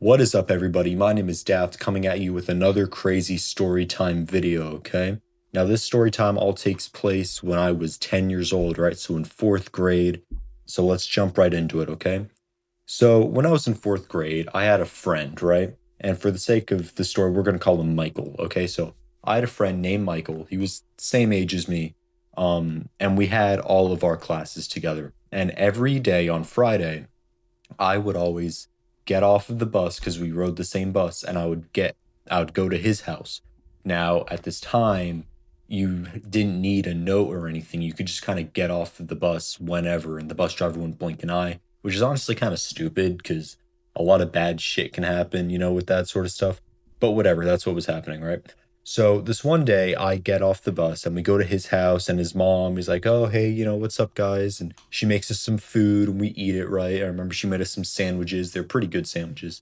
What is up, everybody? My name is Daft, coming at you with another crazy story time video, okay? Now, this story time all takes place when I was 10 years old, right? So in fourth grade. So let's jump right into it, okay? So when I was in fourth grade, I had a friend, right? And for the sake of the story, we're going to call him Michael, okay? So I had a friend named Michael. He was the same age as me. And we had all of our classes together. And every day on Friday, I would always get off of the bus because we rode the same bus, and I would go to his house. Now, at this time, you didn't need a note or anything. You could just kind of get off of the bus whenever, and the bus driver wouldn't blink an eye, which is honestly kind of stupid because a lot of bad shit can happen, with that sort of stuff. But whatever, that's what was happening, right? So this one day, I get off the bus and we go to his house, and his mom is like, "Oh, hey, what's up, guys?" And she makes us some food and we eat it, right? I remember she made us some sandwiches. They're pretty good sandwiches.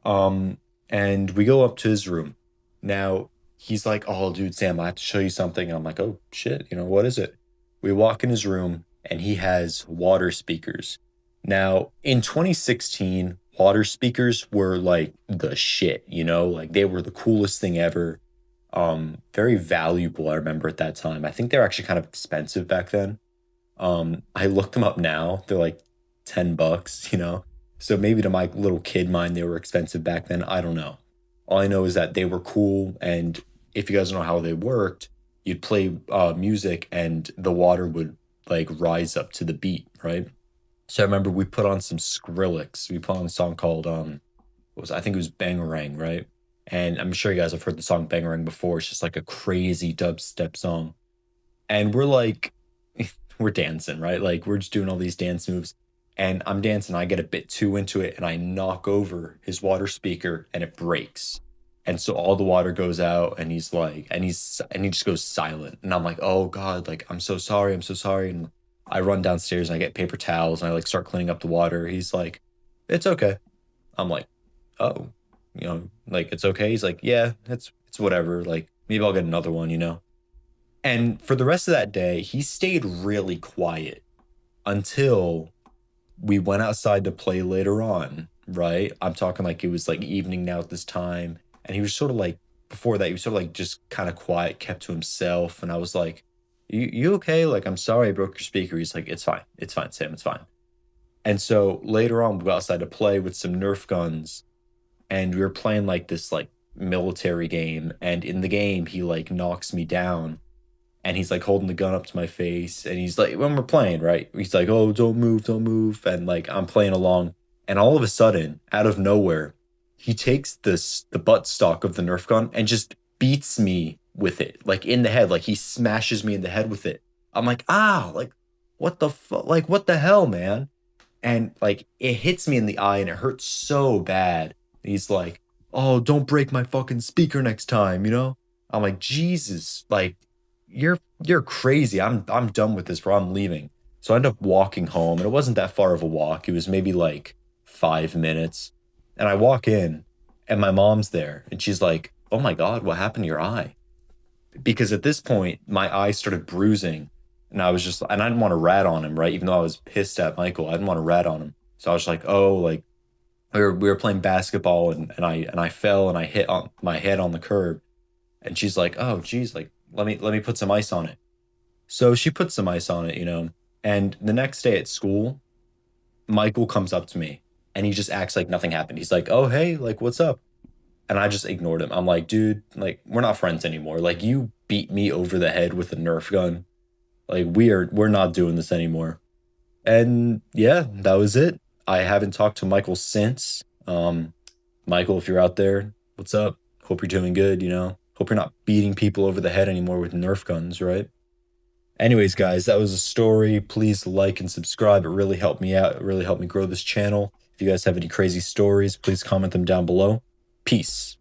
Um, and we go up to his room. Now, he's like, "Oh, dude, Sam, I have to show you something." And I'm like, "Oh, shit, what is it?" We walk in his room and he has water speakers. Now, in 2016, water speakers were like the shit, like they were the coolest thing ever. Very valuable, I remember at that time. I think they're actually kind of expensive back then. I looked them up now. They're like 10 bucks, So maybe to my little kid mind they were expensive back then. I don't know. All I know is that they were cool, and if you guys know how they worked, you'd play music and the water would like rise up to the beat, right? So I remember we put on some Skrillex. We put on a song called I think it was Bangarang, right? And I'm sure you guys have heard the song Bangarang before. It's just like a crazy dubstep song. And we're like, we're dancing, right? Like we're just doing all these dance moves. And I'm dancing, I get a bit too into it, and I knock over his water speaker and it breaks. And so all the water goes out, and he just goes silent. And I'm like, "Oh God, like I'm so sorry, I'm so sorry." And I run downstairs and I get paper towels and I like start cleaning up the water. He's like, "It's okay." I'm like, "Oh, like it's okay." He's like, "Yeah, it's whatever. Like maybe I'll get another one." And for the rest of that day, he stayed really quiet until we went outside to play later on, right? I'm talking like it was like evening now at this time. And he was sort of like, before that, he was sort of like just kind of quiet, kept to himself. And I was like, you okay? Like, I'm sorry I broke your speaker. He's like, "It's fine. It's fine, Sam. It's fine." And so later on, we go outside to play with some Nerf guns, and we were playing like this like military game. And in the game, he like knocks me down, and he's like holding the gun up to my face, and he's like, when we're playing, right, he's like, "Oh, don't move, don't move." And like I'm playing along, and all of a sudden, out of nowhere, he takes the butt stock of the Nerf gun and just beats me with it, like in the head, like he smashes me in the head with it. I'm like, "Ah, like what the fuck, like what the hell, man?" And like it hits me in the eye and it hurts so bad. And he's like, "Oh, don't break my fucking speaker next time." I'm like, "Jesus, like you're crazy. I'm done with this, bro. I'm leaving." So I end up walking home, and it wasn't that far of a walk. It was maybe like 5 minutes. And I walk in, and my mom's there, and she's like, "Oh my God, what happened to your eye?" Because at this point, my eye started bruising, and and I didn't want to rat on him, right? Even though I was pissed at Michael, I didn't want to rat on him. So I was like, "Oh, like we were playing basketball, and I fell and I hit on my head on the curb." And she's like, "Oh, geez, like let me put some ice on it." So she put some ice on it. And the next day at school, Michael comes up to me and he just acts like nothing happened. He's like, "Oh, hey, like what's up?" And I just ignored him. I'm like, "Dude, like we're not friends anymore. Like you beat me over the head with a Nerf gun. Like we're not doing this anymore." And yeah, that was it. I haven't talked to Michael since. Michael, if you're out there, what's up? Hope you're doing good. Hope you're not beating people over the head anymore with Nerf guns, right? Anyways, guys, that was a story. Please like and subscribe. It really helped me out. It really helped me grow this channel. If you guys have any crazy stories, please comment them down below. Peace.